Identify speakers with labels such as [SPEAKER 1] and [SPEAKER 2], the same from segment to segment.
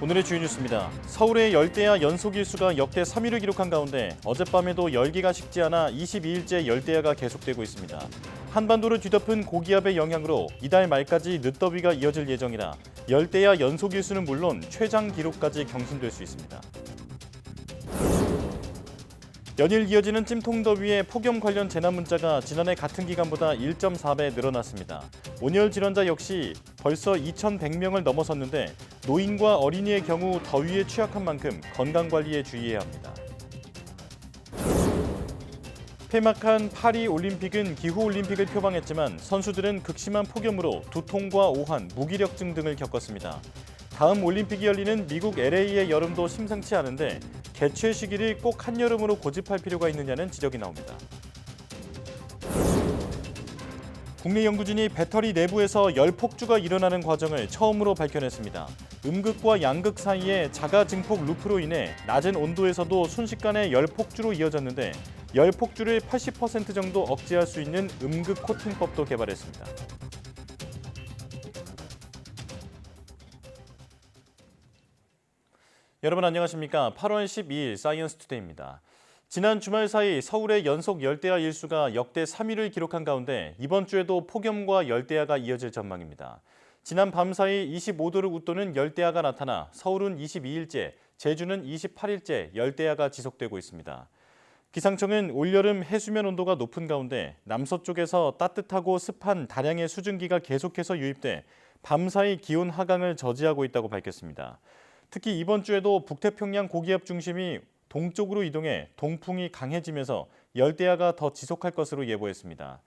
[SPEAKER 1] 오늘의 주요 뉴스입니다. 서울의 열대야 연속 일수가 역대 3위를 기록한 가운데 어젯밤에도 열기가 식지 않아 22일째 열대야가 계속되고 있습니다. 한반도를 뒤덮은 고기압의 영향으로 이달 말까지 늦더위가 이어질 예정이라 열대야 연속 일수는 물론 최장 기록까지 경신될 수 있습니다. 연일 이어지는 찜통더위에 폭염 관련 재난 문자가 지난해 같은 기간보다 1.4배 늘어났습니다. 온열 질환자 역시 벌써 2,100명을 넘어섰는데 노인과 어린이의 경우 더위에 취약한 만큼 건강관리에 주의해야 합니다. 폐막한 파리 올림픽은 기후올림픽을 표방했지만 선수들은 극심한 폭염으로 두통과 오한, 무기력증 등을 겪었습니다. 다음 올림픽이 열리는 미국 LA의 여름도 심상치 않은데 개최 시기를 꼭 한여름으로 고집할 필요가 있느냐는 지적이 나옵니다. 국내 연구진이 배터리 내부에서 열폭주가 일어나는 과정을 처음으로 밝혀냈습니다. 음극과 양극 사이에 자가 증폭 루프로 인해 낮은 온도에서도 순식간에 열폭주로 이어졌는데 열폭주를 80% 정도 억제할 수 있는 음극 코팅법도 개발했습니다. 여러분 안녕하십니까? 8월 12일 사이언스 투데이입니다. 지난 주말 사이 서울의 연속 열대야 일수가 역대 3위를 기록한 가운데 이번 주에도 폭염과 열대야가 이어질 전망입니다. 지난 밤 사이 25도를 웃도는 열대야가 나타나 서울은 22일째, 제주는 28일째 열대야가 지속되고 있습니다. 기상청은 올여름 해수면 온도가 높은 가운데 남서쪽에서 따뜻하고 습한 다량의 수증기가 계속해서 유입돼 밤 사이 기온 하강을 저지하고 있다고 밝혔습니다. 특히 이번 주에도 북태평양 고기압 중심이 동쪽으로 이동해 동풍이 강해지면서 열대야가 더 지속할 것으로 예보했습니다.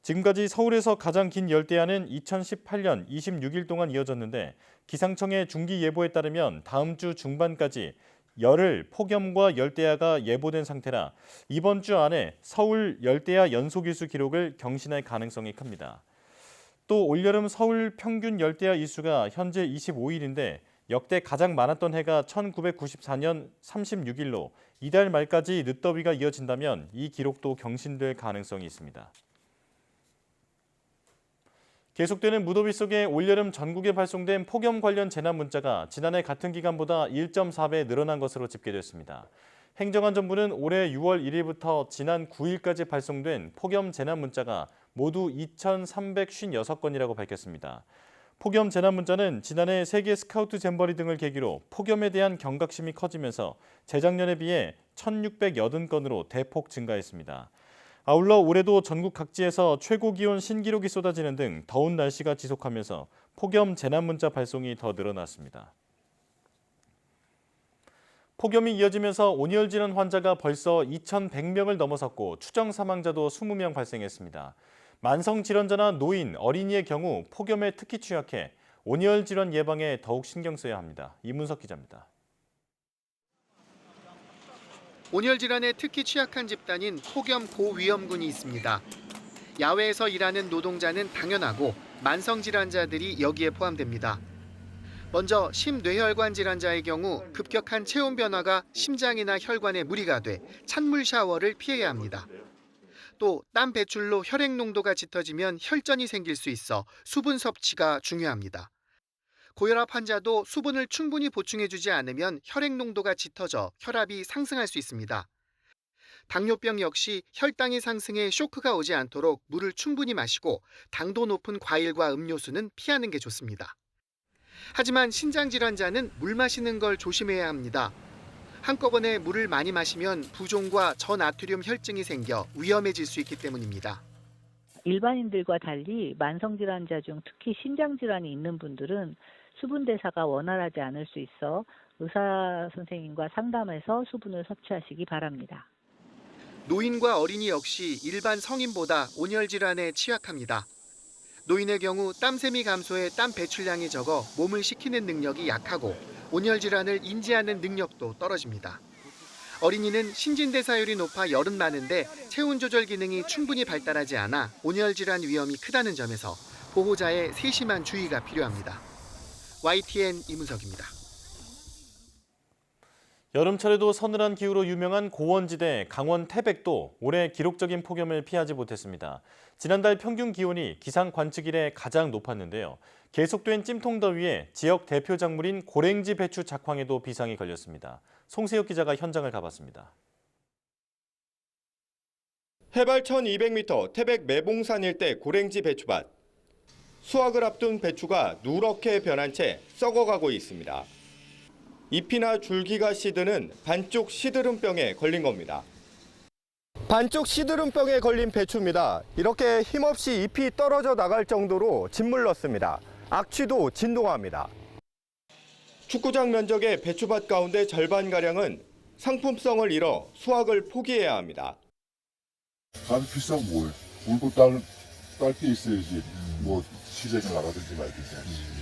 [SPEAKER 1] 지금까지 서울에서 가장 긴 열대야는 2018년 26일 동안 이어졌는데 기상청의 중기 예보에 따르면 다음 주 중반까지 열흘 폭염과 열대야가 예보된 상태라 이번 주 안에 서울 열대야 연속 일수 기록을 경신할 가능성이 큽니다. 또 올여름 서울 평균 열대야 일수가 현재 25일인데 역대 가장 많았던 해가 1994년 36일로 이달 말까지 늦더위가 이어진다면 이 기록도 경신될 가능성이 있습니다. 계속되는 무더위 속에 올여름 전국에 발송된 폭염 관련 재난 문자가 지난해 같은 기간보다 1.4배 늘어난 것으로 집계됐습니다. 행정안전부는 올해 6월 1일부터 지난 9일까지 발송된 폭염 재난 문자가 모두 2,356건이라고 밝혔습니다. 폭염 재난 문자는 지난해 세계 스카우트 잼버리 등을 계기로 폭염에 대한 경각심이 커지면서 재작년에 비해 1,680건으로 대폭 증가했습니다. 아울러 올해도 전국 각지에서 최고 기온 신기록이 쏟아지는 등 더운 날씨가 지속하면서 폭염 재난 문자 발송이 더 늘어났습니다. 폭염이 이어지면서 온열 질환 환자가 벌써 2,100명을 넘어섰고 추정 사망자도 20명 발생했습니다. 만성 질환자나 노인, 어린이의 경우 폭염에 특히 취약해 온열 질환 예방에 더욱 신경 써야 합니다. 이문석 기자입니다.
[SPEAKER 2] 온열 질환에 특히 취약한 집단인 폭염 고위험군이 있습니다. 야외에서 일하는 노동자는 당연하고 만성 질환자들이 여기에 포함됩니다. 먼저 심뇌혈관 질환자의 경우 급격한 체온 변화가 심장이나 혈관에 무리가 돼 찬물 샤워를 피해야 합니다. 또 땀 배출로 혈액 농도가 짙어지면 혈전이 생길 수 있어 수분 섭취가 중요합니다. 고혈압 환자도 수분을 충분히 보충해주지 않으면 혈액 농도가 짙어져 혈압이 상승할 수 있습니다. 당뇨병 역시 혈당이 상승해 쇼크가 오지 않도록 물을 충분히 마시고 당도 높은 과일과 음료수는 피하는 게 좋습니다. 하지만 신장 질환자는 물 마시는 걸 조심해야 합니다. 한꺼번에 물을 많이 마시면 부종과 저나트륨 혈증이 생겨 위험해질 수 있기 때문입니다.
[SPEAKER 3] 일반인들과 달리 만성질환자 중 특히 신장질환이 있는 분들은 수분 대사가 원활하지 않을 수 있어 의사 선생님과 상담해서 수분을 섭취하시기 바랍니다.
[SPEAKER 2] 노인과 어린이 역시 일반 성인보다 온열 질환에 취약합니다. 노인의 경우 땀샘이 감소해 땀 배출량이 적어 몸을 식히는 능력이 약하고 온열 질환을 인지하는 능력도 떨어집니다. 어린이는 신진대사율이 높아 열은 많은데 체온 조절 기능이 충분히 발달하지 않아 온열 질환 위험이 크다는 점에서 보호자의 세심한 주의가 필요합니다. YTN 이문석입니다.
[SPEAKER 1] 여름철에도 서늘한 기후로 유명한 고원지대 강원 태백도 올해 기록적인 폭염을 피하지 못했습니다. 지난달 평균 기온이 기상 관측 이래 가장 높았는데요. 계속된 찜통더위에 지역 대표 작물인 고랭지 배추 작황에도 비상이 걸렸습니다. 송세혁 기자가 현장을 가봤습니다.
[SPEAKER 4] 해발 1200m 태백 매봉산 일대 고랭지 배추밭. 수확을 앞둔 배추가 누렇게 변한 채 썩어가고 있습니다. 잎이나 줄기가 시드는 반쪽 시드름병에 걸린 겁니다. 반쪽 시드름병에 걸린 배추입니다. 이렇게 힘없이 잎이 떨어져 나갈 정도로 짓물렀습니다. 악취도 진동합니다. 축구장 면적의 배추밭 가운데 절반가량은 상품성을 잃어 수확을 포기해야 합니다.
[SPEAKER 5] 가장 비싼 뭘? 물고 딸 게 있어야지. 뭐 시장에 나가든지 말든지.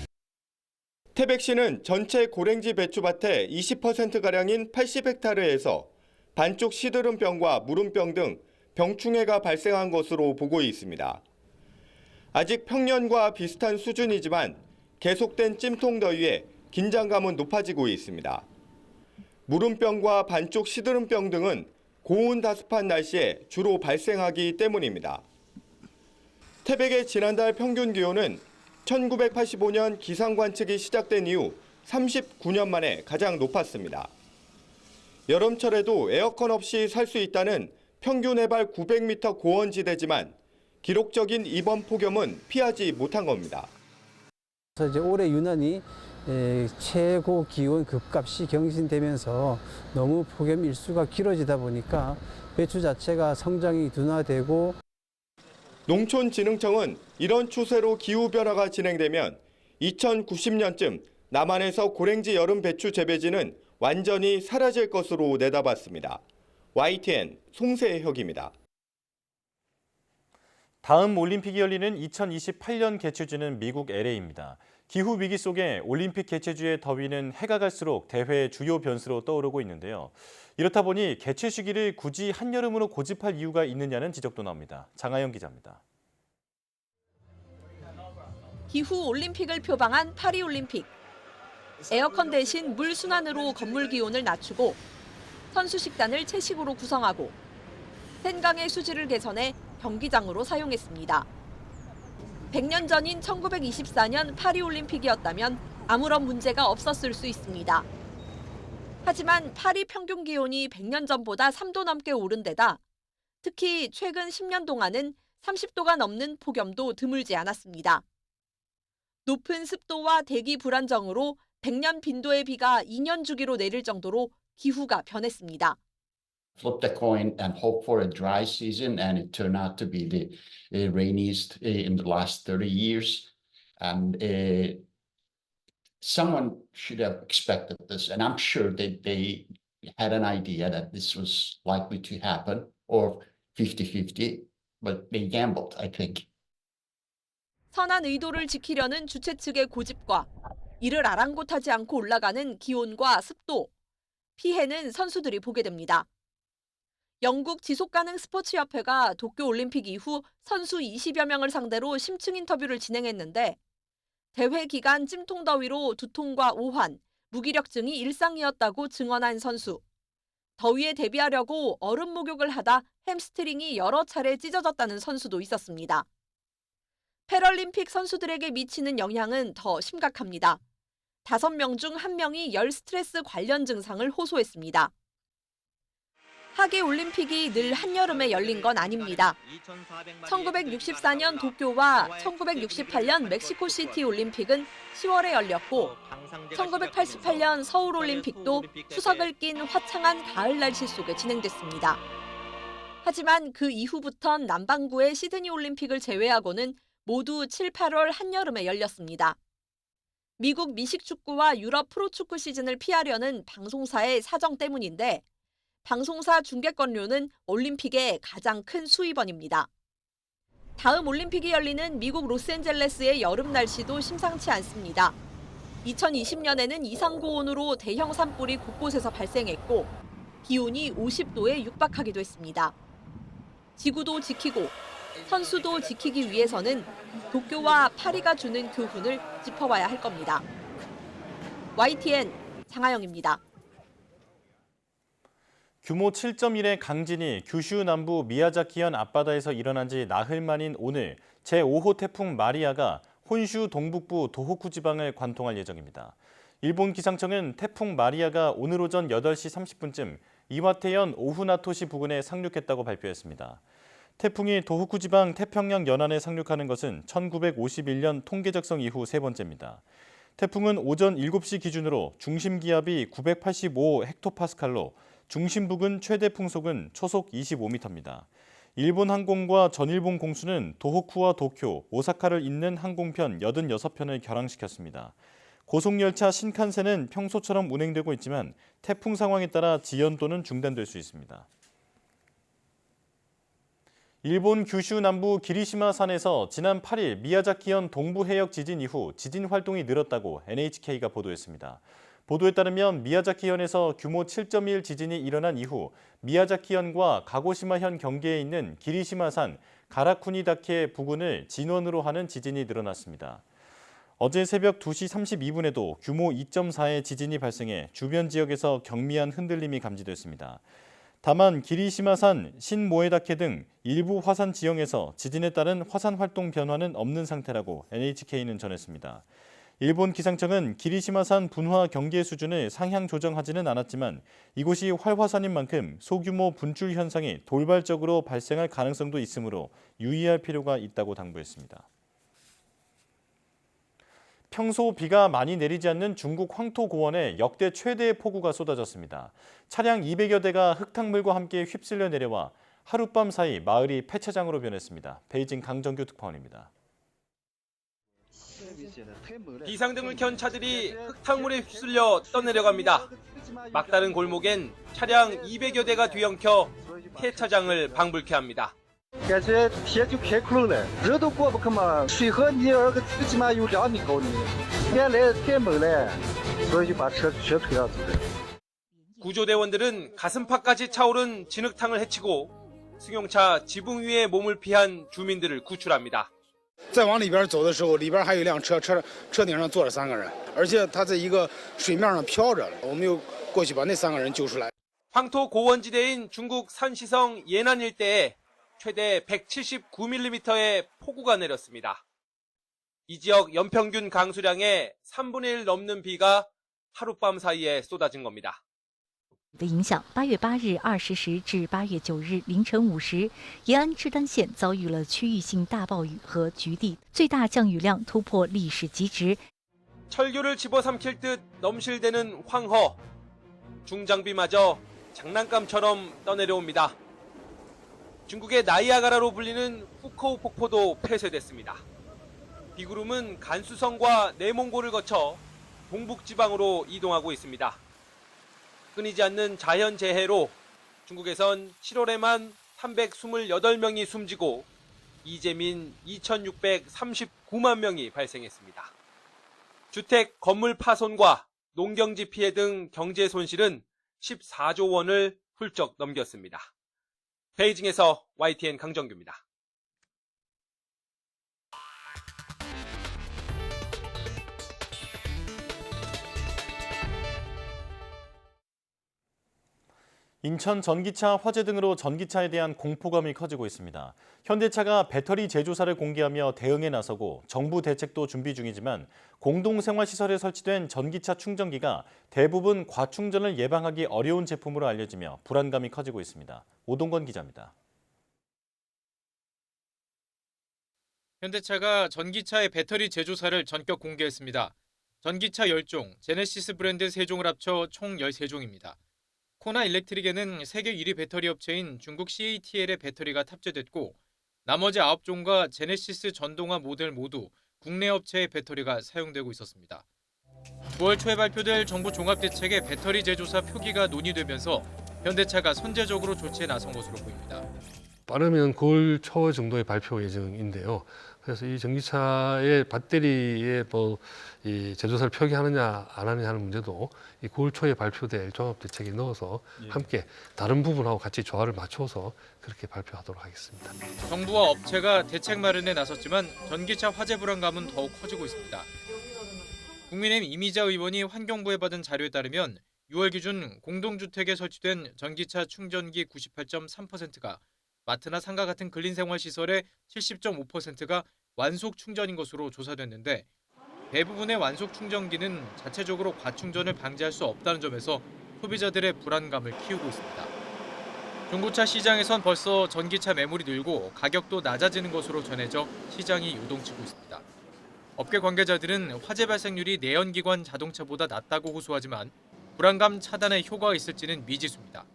[SPEAKER 4] 태백시는 전체 고랭지 배추밭의 20%가량인 80헥타르에서 반쪽 시드름병과 무름병 등 병충해가 발생한 것으로 보고 있습니다. 아직 평년과 비슷한 수준이지만 계속된 찜통더위에 긴장감은 높아지고 있습니다. 무름병과 반쪽 시드름병 등은 고온 다습한 날씨에 주로 발생하기 때문입니다. 태백의 지난달 평균 기온은 1985년 기상 관측이 시작된 이후 39년 만에 가장 높았습니다. 여름철에도 에어컨 없이 살 수 있다는 평균 해발 900m 고원지대지만 기록적인 이번 폭염은 피하지 못한 겁니다.
[SPEAKER 6] 그래서 이제 올해 유난히 최고 기온 급값이 경신되면서 너무 폭염 일수가 길어지다 보니까 배추 자체가 성장이 둔화되고
[SPEAKER 4] 농촌진흥청은 이런 추세로 기후변화가 진행되면 2090년쯤 남한에서 고랭지 여름 배추 재배지는 완전히 사라질 것으로 내다봤습니다. YTN 송세혁입니다.
[SPEAKER 1] 다음 올림픽이 열리는 2028년 개최지는 미국 LA입니다. 기후 위기 속에 올림픽 개최주의 더위는 해가 갈수록 대회의 주요 변수로 떠오르고 있는데요. 이렇다 보니 개최 시기를 굳이 한여름으로 고집할 이유가 있느냐는 지적도 나옵니다. 장하영 기자입니다.
[SPEAKER 7] 기후 올림픽을 표방한 파리올림픽. 에어컨 대신 물 순환으로 건물 기온을 낮추고 선수 식단을 채식으로 구성하고 센강의 수질을 개선해 경기장으로 사용했습니다. 100년 전인 1924년 파리올림픽이었다면 아무런 문제가 없었을 수 있습니다. 하지만 파리 평균 기온이 100년 전보다 3도 넘게 오른 데다 특히 최근 10년 동안은 30도가 넘는 폭염도 드물지 않았습니다. 높은 습도와 대기 불안정으로 100년 빈도의 비가 2년 주기로 내릴 정도로 기후가 변했습니다.
[SPEAKER 8] Flip the coin and hope for a dry season, and it turned out to be the rainiest in the last 30 years. And someone should have expected this, and I'm sure that they had an idea that this was likely to happen, or 50-50, but they gambled, I think.
[SPEAKER 7] 선한 의도를 지키려는 주최 측의 고집과 이를 아랑곳하지 않고 올라가는 기온과 습도, 피해는 선수들이 보게 됩니다. 영국 지속가능 스포츠협회가 도쿄올림픽 이후 선수 20여 명을 상대로 심층 인터뷰를 진행했는데 대회 기간 찜통더위로 두통과 오한, 무기력증이 일상이었다고 증언한 선수. 더위에 대비하려고 얼음 목욕을 하다 햄스트링이 여러 차례 찢어졌다는 선수도 있었습니다. 패럴림픽 선수들에게 미치는 영향은 더 심각합니다. 5명 중 1명이 열 스트레스 관련 증상을 호소했습니다. 하계올림픽이 늘 한여름에 열린 건 아닙니다. 1964년 도쿄와 1968년 멕시코시티 올림픽은 10월에 열렸고 1988년 서울올림픽도 추석을 낀 화창한 가을 날씨 속에 진행됐습니다. 하지만 그 이후부턴 남반구의 시드니 올림픽을 제외하고는 모두 7, 8월 한여름에 열렸습니다. 미국 미식축구와 유럽 프로축구 시즌을 피하려는 방송사의 사정 때문인데 방송사 중계권료는 올림픽의 가장 큰 수입원입니다. 다음 올림픽이 열리는 미국 로스앤젤레스의 여름 날씨도 심상치 않습니다. 2020년에는 이상고온으로 대형 산불이 곳곳에서 발생했고 기온이 50도에 육박하기도 했습니다. 지구도 지키고 선수도 지키기 위해서는 도쿄와 파리가 주는 교훈을 짚어봐야 할 겁니다. YTN 장하영입니다.
[SPEAKER 1] 규모 7.1의 강진이 규슈 남부 미야자키현 앞바다에서 일어난 지 나흘 만인 오늘 제5호 태풍 마리아가 혼슈 동북부 도호쿠 지방을 관통할 예정입니다. 일본 기상청은 태풍 마리아가 오늘 오전 8시 30분쯤 이와테현 오후나토시 부근에 상륙했다고 발표했습니다. 태풍이 도호쿠 지방 태평양 연안에 상륙하는 것은 1951년 통계 작성 이후 세 번째입니다. 태풍은 오전 7시 기준으로 중심 기압이 985헥토파스칼로 중심 부근 최대 풍속은 초속 25m입니다. 일본 항공과 전일본 공수는 도호쿠와 도쿄, 오사카를 잇는 항공편 86편을 결항시켰습니다. 고속열차 신칸센은 평소처럼 운행되고 있지만 태풍 상황에 따라 지연 또는 중단될 수 있습니다. 일본 규슈 남부 기리시마 산에서 지난 8일 미야자키현 동부 해역 지진 이후 지진 활동이 늘었다고 NHK가 보도했습니다. 보도에 따르면 미야자키현에서 규모 7.1 지진이 일어난 이후 미야자키현과 가고시마현 경계에 있는 기리시마산 가라쿠니다케 부근을 진원으로 하는 지진이 늘어났습니다. 어제 새벽 2시 32분에도 규모 2.4의 지진이 발생해 주변 지역에서 경미한 흔들림이 감지됐습니다. 다만 기리시마산, 신모에다케 등 일부 화산 지형에서 지진에 따른 화산 활동 변화는 없는 상태라고 NHK는 전했습니다. 일본 기상청은 기리시마산 분화 경계 수준을 상향 조정하지는 않았지만 이곳이 활화산인 만큼 소규모 분출 현상이 돌발적으로 발생할 가능성도 있으므로 유의할 필요가 있다고 당부했습니다. 평소 비가 많이 내리지 않는 중국 황토 고원에 역대 최대의 폭우가 쏟아졌습니다. 차량 200여 대가 흙탕물과 함께 휩쓸려 내려와 하룻밤 사이 마을이 폐차장으로 변했습니다. 베이징 강정규 특파원입니다.
[SPEAKER 9] 비상등을 켠 차들이 흙탕물에 휩쓸려 떠내려갑니다. 막다른 골목엔 차량 200여 대가 뒤엉켜 폐차장을 방불케 합니다.
[SPEAKER 10] 感觉铁就开窟窿了，人都过不去嘛。水和泥最起码有2米高呢，原来太猛了，所以就把车全推上走了。
[SPEAKER 9] 구조대원들은 가슴팍까지 차오른 진흙탕을 헤치고 승용차 지붕 위에 몸을 피한 주민들을 구출합니다.
[SPEAKER 11] 再往里边走的时候，里边还有一辆车，车顶上坐着3个人，而且他在一个水面上漂着，我们又过去把那3个人救出来。
[SPEAKER 9] 황토 고원지대인 중국 산시성 예난 일대에 최대 179mm의 폭우가 내렸습니다. 이 지역 연평균 강수량의 3분의 1 넘는 비가 하룻밤 사이에 쏟아진 겁니다.
[SPEAKER 12] 的影响，8月8日20时至8月9日凌晨5时，延安志丹县遭遇了区域性大暴雨和局地最大降雨量突破历史极值。
[SPEAKER 9] 철교를 집어삼킬 듯 넘실대는 황허, 중장비마저 장난감처럼 떠내려옵니다. 중국의 나이아가라로 불리는 후코우 폭포도 폐쇄됐습니다. 비구름은 간수성과 내몽고를 거쳐 동북지방으로 이동하고 있습니다. 끊이지 않는 자연재해로 중국에선 7월에만 328명이 숨지고 이재민 2,639만 명이 발생했습니다. 주택, 건물 파손과 농경지 피해 등 경제 손실은 14조 원을 훌쩍 넘겼습니다. 베이징에서 YTN 강정규입니다.
[SPEAKER 1] 인천 전기차 화재 등으로 전기차에 대한 공포감이 커지고 있습니다. 현대차가 배터리 제조사를 공개하며 대응에 나서고 정부 대책도 준비 중이지만 공동생활시설에 설치된 전기차 충전기가 대부분 과충전을 예방하기 어려운 제품으로 알려지며 불안감이 커지고 있습니다. 오동건 기자입니다.
[SPEAKER 13] 현대차가 전기차의 배터리 제조사를 전격 공개했습니다. 전기차 10종, 제네시스 브랜드 3종을 합쳐 총 13종입니다. 코나 일렉트릭에는 세계 1위 배터리 업체인 중국 CATL의 배터리가 탑재됐고 나머지 9종과 제네시스 전동화 모델 모두 국내 업체의 배터리가 사용되고 있었습니다. 9월 초에 발표될 정부 종합대책의 배터리 제조사 표기가 논의되면서 현대차가 선제적으로 조치에 나선 것으로 보입니다.
[SPEAKER 14] 빠르면 9월 초 정도의 발표 예정인데요. 그래서 이 전기차의 배터리에 이 제조사를 표기하느냐 안 하느냐 하는 문제도 이 9월 초에 발표될 종합대책에 넣어서 함께 다른 부분하고 같이 조화를 맞춰서 그렇게 발표하도록 하겠습니다.
[SPEAKER 13] 정부와 업체가 대책 마련에 나섰지만 전기차 화재 불안감은 더욱 커지고 있습니다. 국민의힘 이미자 의원이 환경부에 받은 자료에 따르면 6월 기준 공동주택에 설치된 전기차 충전기 98.3%가 마트나 상가 같은 근린생활시설의 70.5%가 완속 충전인 것으로 조사됐는데 대부분의 완속 충전기는 자체적으로 과충전을 방지할 수 없다는 점에서 소비자들의 불안감을 키우고 있습니다. 중고차 시장에선 벌써 전기차 매물이 늘고 가격도 낮아지는 것으로 전해져 시장이 요동치고 있습니다. 업계 관계자들은 화재 발생률이 내연기관 자동차보다 낮다고 호소하지만 불안감 차단에 효과가 있을지는 미지수입니다.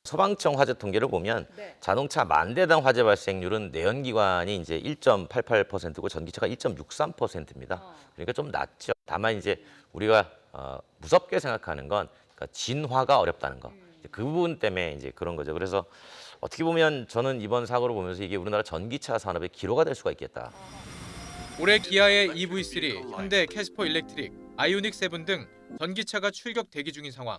[SPEAKER 15] 소방청 화재 통계를 보면 자동차 만 대당 화재 발생률은 내연기관이 이제 1.88%고 전기차가 1.63%입니다. 그러니까 좀 낮죠. 다만 이제 우리가 무섭게 생각하는 건 그러니까 진화가 어렵다는 거. 그 부분 때문에 이제 그런 거죠. 그래서 어떻게 보면 저는 이번 사고를 보면서 이게 우리나라 전기차 산업의 기로가 될 수가 있겠다.
[SPEAKER 13] 올해 기아의 EV3, 현대 캐스퍼 일렉트릭, 아이오닉 7 등 전기차가 출격 대기 중인 상황.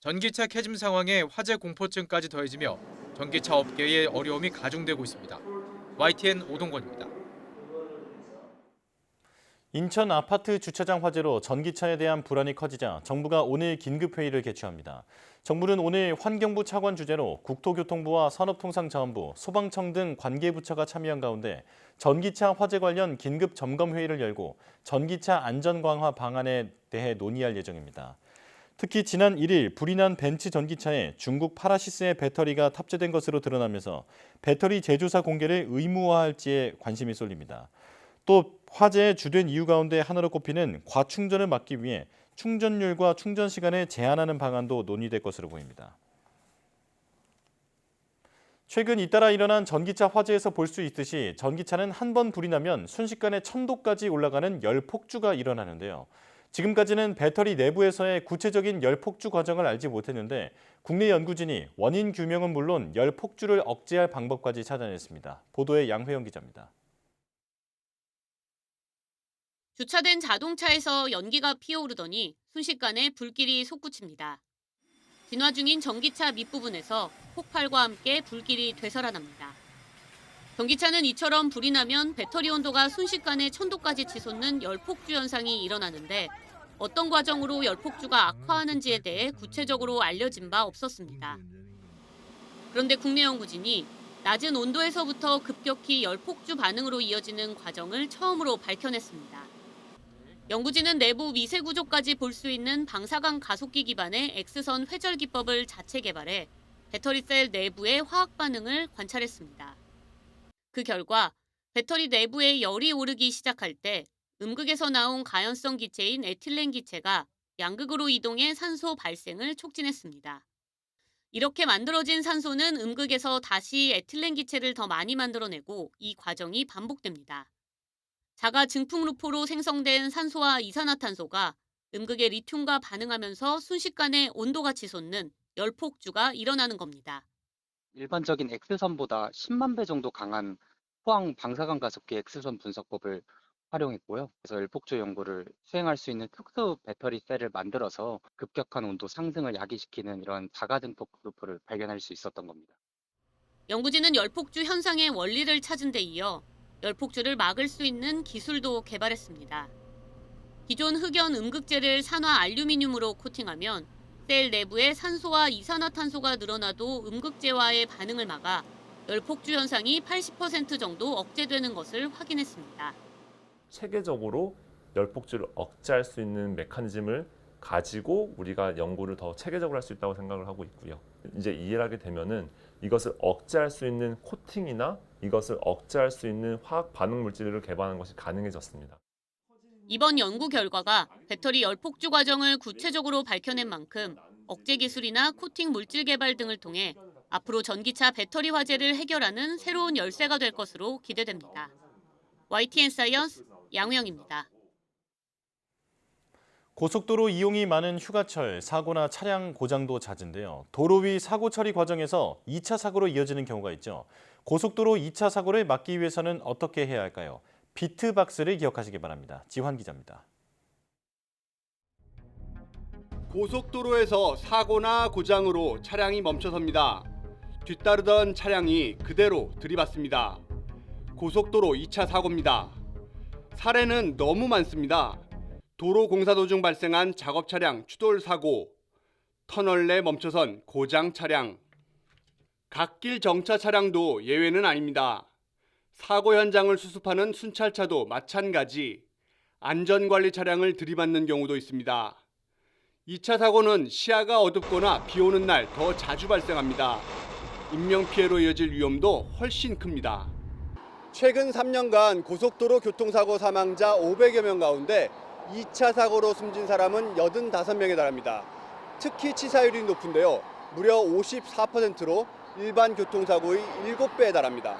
[SPEAKER 13] 전기차 캐즘 상황에 화재 공포증까지 더해지며 전기차 업계의 어려움이 가중되고 있습니다. YTN 오동권입니다.
[SPEAKER 1] 인천 아파트 주차장 화재로 전기차에 대한 불안이 커지자 정부가 오늘 긴급회의를 개최합니다. 정부는 오늘 환경부 차관 주재로 국토교통부와 산업통상자원부, 소방청 등 관계부처가 참여한 가운데 전기차 화재 관련 긴급 점검회의를 열고 전기차 안전 강화 방안에 대해 논의할 예정입니다. 특히 지난 1일 불이 난 벤츠 전기차에 중국 파라시스의 배터리가 탑재된 것으로 드러나면서 배터리 제조사 공개를 의무화할지에 관심이 쏠립니다. 또 화재의 주된 이유 가운데 하나로 꼽히는 과충전을 막기 위해 충전율과 충전 시간을 제한하는 방안도 논의될 것으로 보입니다. 최근 잇따라 일어난 전기차 화재에서 볼 수 있듯이 전기차는 한 번 불이 나면 순식간에 1000도까지 올라가는 열폭주가 일어나는데요. 지금까지는 배터리 내부에서의 구체적인 열폭주 과정을 알지 못했는데 국내 연구진이 원인 규명은 물론 열폭주를 억제할 방법까지 찾아냈습니다. 보도에 양회영 기자입니다.
[SPEAKER 16] 주차된 자동차에서 연기가 피어오르더니 순식간에 불길이 솟구칩니다. 진화 중인 전기차 밑부분에서 폭발과 함께 불길이 되살아납니다. 전기차는 이처럼 불이 나면 배터리 온도가 순식간에 1000도까지 치솟는 열폭주 현상이 일어나는데 어떤 과정으로 열폭주가 악화하는지에 대해 구체적으로 알려진 바 없었습니다. 그런데 국내 연구진이 낮은 온도에서부터 급격히 열폭주 반응으로 이어지는 과정을 처음으로 밝혀냈습니다. 연구진은 내부 미세 구조까지 볼 수 있는 방사광 가속기 기반의 X선 회절 기법을 자체 개발해 배터리셀 내부의 화학 반응을 관찰했습니다. 그 결과 배터리 내부에 열이 오르기 시작할 때 음극에서 나온 가연성 기체인 에틸렌 기체가 양극으로 이동해 산소 발생을 촉진했습니다. 이렇게 만들어진 산소는 음극에서 다시 에틸렌 기체를 더 많이 만들어내고 이 과정이 반복됩니다. 자가 증풍루포로 생성된 산소와 이산화탄소가 음극의 리튬과 반응하면서 순식간에 온도가 치솟는 열폭주가 일어나는 겁니다.
[SPEAKER 17] 일반적인 X선보다 10만 배 정도 강한 포항 방사광 가속기 X선 분석법을 활용했고요. 그래서 열폭주 연구를 수행할 수 있는 특수 배터리 셀을 만들어서 급격한 온도 상승을 야기시키는 이런 자가증폭 루프를 발견할 수 있었던 겁니다.
[SPEAKER 16] 연구진은 열폭주 현상의 원리를 찾은 데 이어 열폭주를 막을 수 있는 기술도 개발했습니다. 기존 흑연 음극재를 산화 알루미늄으로 코팅하면 셀 내부에 산소와 이산화탄소가 늘어나도 음극재와의 반응을 막아 열폭주 현상이 80% 정도 억제되는 것을 확인했습니다.
[SPEAKER 18] 체계적으로 열폭주를 억제할 수 있는 메커니즘을 가지고 우리가 연구를 더 체계적으로 할 수 있다고 생각을 하고 있고요. 이제 이해를 하게 되면은 이것을 억제할 수 있는 코팅이나 이것을 억제할 수 있는 화학 반응 물질을 개발하는 것이 가능해졌습니다.
[SPEAKER 16] 이번 연구 결과가 배터리 열폭주 과정을 구체적으로 밝혀낸 만큼 억제 기술이나 코팅 물질 개발 등을 통해 앞으로 전기차 배터리 화재를 해결하는 새로운 열쇠가 될 것으로 기대됩니다. YTN 사이언스 양우영입니다.
[SPEAKER 1] 고속도로 이용이 많은 휴가철, 사고나 차량 고장도 잦은데요. 도로 위 사고 처리 과정에서 2차 사고로 이어지는 경우가 있죠. 고속도로 2차 사고를 막기 위해서는 어떻게 해야 할까요? 비트박스를 기억하시기 바랍니다. 지환 기자입니다.
[SPEAKER 19] 고속도로에서 사고나 고장으로 차량이 멈춰섭니다. 뒤따르던 차량이 그대로 들이받습니다. 고속도로 2차 사고입니다. 사례는 너무 많습니다. 도로 공사 도중 발생한 작업 차량 추돌 사고, 터널 내 멈춰선 고장 차량. 갓길 정차 차량도 예외는 아닙니다. 사고 현장을 수습하는 순찰차도 마찬가지. 안전관리 차량을 들이받는 경우도 있습니다. 2차 사고는 시야가 어둡거나 비 오는 날 더 자주 발생합니다. 인명피해로 이어질 위험도 훨씬 큽니다. 최근 3년간 고속도로 교통사고 사망자 500여 명 가운데 2차 사고로 숨진 사람은 85명에 달합니다. 특히 치사율이 높은데요. 무려 54%로 일반 교통사고의 7배에 달합니다.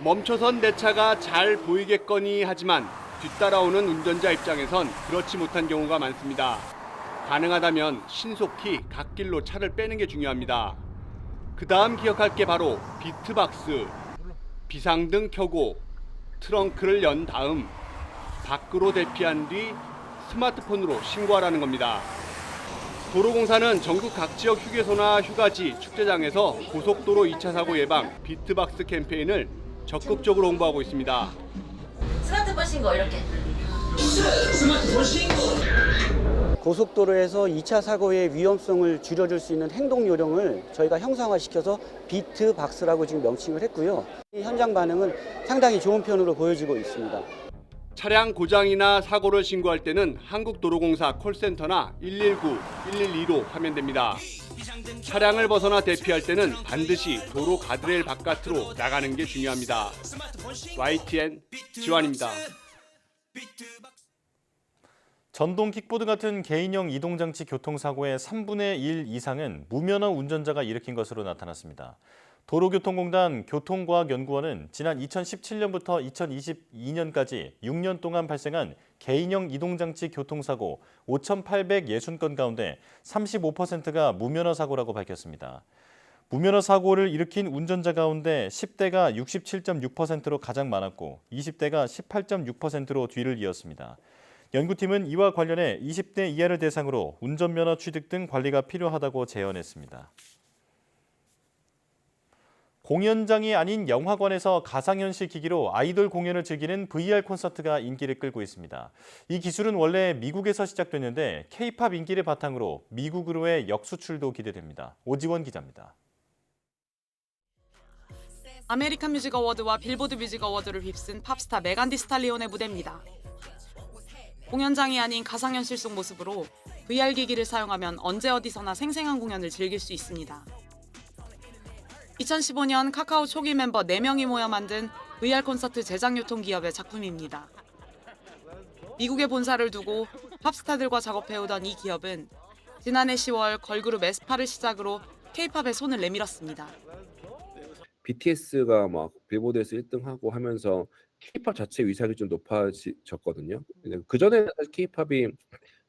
[SPEAKER 19] 멈춰선 내 차가 잘 보이겠거니 하지만 뒤따라오는 운전자 입장에선 그렇지 못한 경우가 많습니다. 가능하다면 신속히 갓길로 차를 빼는 게 중요합니다. 그 다음 기억할 게 바로 비트박스. 비상등 켜고 트렁크를 연 다음 밖으로 대피한 뒤 스마트폰으로 신고하라는 겁니다. 도로공사는 전국 각 지역 휴게소나 휴가지, 축제장에서 고속도로 2차 사고 예방 비트박스 캠페인을 적극적으로 홍보하고 있습니다.
[SPEAKER 20] 스마트폰 신고 이렇게.
[SPEAKER 21] 고속도로에서 2차 사고의 위험성을 줄여줄 수 있는 행동 요령을 저희가 형상화시켜서 비트박스라고 지금 명칭을 했고요. 이 현장 반응은 상당히 좋은 편으로 보여지고 있습니다.
[SPEAKER 19] 차량 고장이나 사고를 신고할 때는 한국도로공사 콜센터나 119, 112로 하면 됩니다. 차량을 벗어나 대피할 때는 반드시 도로 가드레일 바깥으로 나가는 게 중요합니다. YTN 지환입니다.
[SPEAKER 1] 전동 킥보드 같은 개인형 이동장치 교통사고의 3분의 1 이상은 무면허 운전자가 일으킨 것으로 나타났습니다. 도로교통공단 교통과학연구원은 지난 2017년부터 2022년까지 6년 동안 발생한 개인형 이동장치 교통사고 5,860건 가운데 35%가 무면허 사고라고 밝혔습니다. 무면허 사고를 일으킨 운전자 가운데 10대가 67.6%로 가장 많았고 20대가 18.6%로 뒤를 이었습니다. 연구팀은 이와 관련해 20대 이하를 대상으로 운전면허 취득 등 관리가 필요하다고 제언했습니다. 공연장이 아닌 영화관에서 가상현실 기기로 아이돌 공연을 즐기는 VR 콘서트가 인기를 끌고 있습니다. 이 기술은 원래 미국에서 시작됐는데 K-팝 인기를 바탕으로 미국으로의 역수출도 기대됩니다. 오지원 기자입니다.
[SPEAKER 22] 아메리칸 뮤직 어워드와 빌보드 뮤직 어워드를 휩쓴 팝스타 메간 디 스탈리온의 무대입니다. 공연장이 아닌 가상현실 속 모습으로 VR 기기를 사용하면 언제 어디서나 생생한 공연을 즐길 수 있습니다. 2015년 카카오 초기 멤버 4명이 모여 만든 VR 콘서트 제작 유통기업의 작품입니다. 미국에 본사를 두고 팝스타들과 작업해오던 이 기업은 지난해 10월 걸그룹 에스파를 시작으로 K-팝에 손을 내밀었습니다.
[SPEAKER 23] BTS가 막 빌보드에서 1등하고 하면서 K-팝 자체 위상이 좀 높아졌거든요. 그 전에는 사실 K-팝이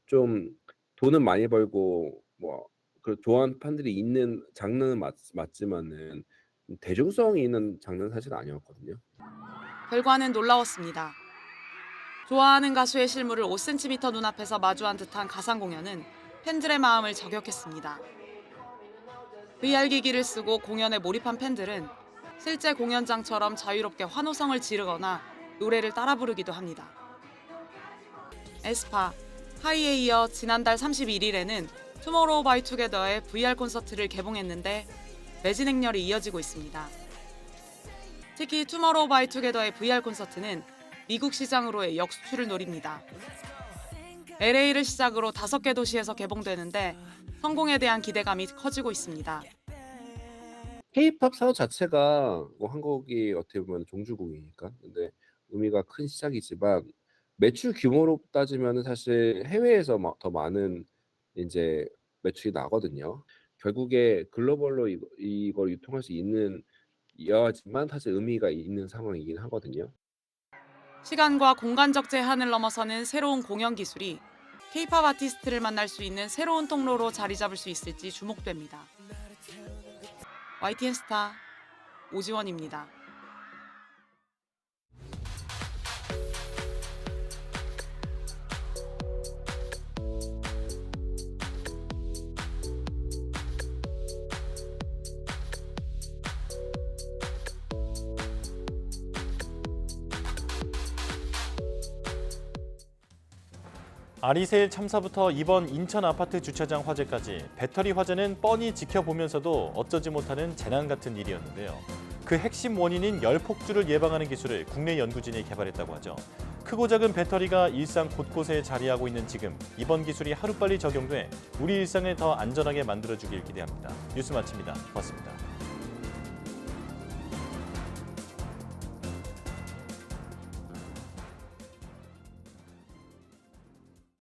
[SPEAKER 23] 좀 돈은 많이 벌고 뭐 그 좋아하는 팬들이 있는 장르는 맞지만은 대중성이 있는 장르는 사실 아니었거든요.
[SPEAKER 22] 결과는 놀라웠습니다. 좋아하는 가수의 실물을 5cm 눈앞에서 마주한 듯한 가상 공연은 팬들의 마음을 저격했습니다. VR 기기를 쓰고 공연에 몰입한 팬들은 실제 공연장처럼 자유롭게 환호성을 지르거나 노래를 따라 부르기도 합니다. 에스파, 하이에 이어 지난달 31일에는 투모로우바이투게더의 VR 콘서트를 개봉했는데 매진 행렬이 이어지고 있습니다. 특히 투모로우바이투게더의 VR 콘서트는 미국 시장으로의 역수출을 노립니다. LA를 시작으로 5개 도시에서 개봉되는데 성공에 대한 기대감이 커지고 있습니다.
[SPEAKER 23] K-팝 산업 자체가 뭐 한국이 어떻게 보면 종주국이니까 근데 의미가 큰 시작이지만 매출 규모로 따지면 사실 해외에서 더 많은 이제 매출이 나거든요. 결국에 글로벌로 이걸 유통할 수 있는 여하지만 사실 의미가 있는 상황이긴 하거든요.
[SPEAKER 22] 시간과 공간적 제한을 넘어서는 새로운 공연 기술이 K-팝 아티스트를 만날 수 있는 새로운 통로로 자리 잡을 수 있을지 주목됩니다. YTN 스타 오지원입니다.
[SPEAKER 1] 아리세일 참사부터 이번 인천 아파트 주차장 화재까지 배터리 화재는 뻔히 지켜보면서도 어쩌지 못하는 재난 같은 일이었는데요. 그 핵심 원인인 열폭주를 예방하는 기술을 국내 연구진이 개발했다고 하죠. 크고 작은 배터리가 일상 곳곳에 자리하고 있는 지금, 이번 기술이 하루빨리 적용돼 우리 일상을 더 안전하게 만들어주길 기대합니다. 뉴스 마칩니다. 고맙습니다.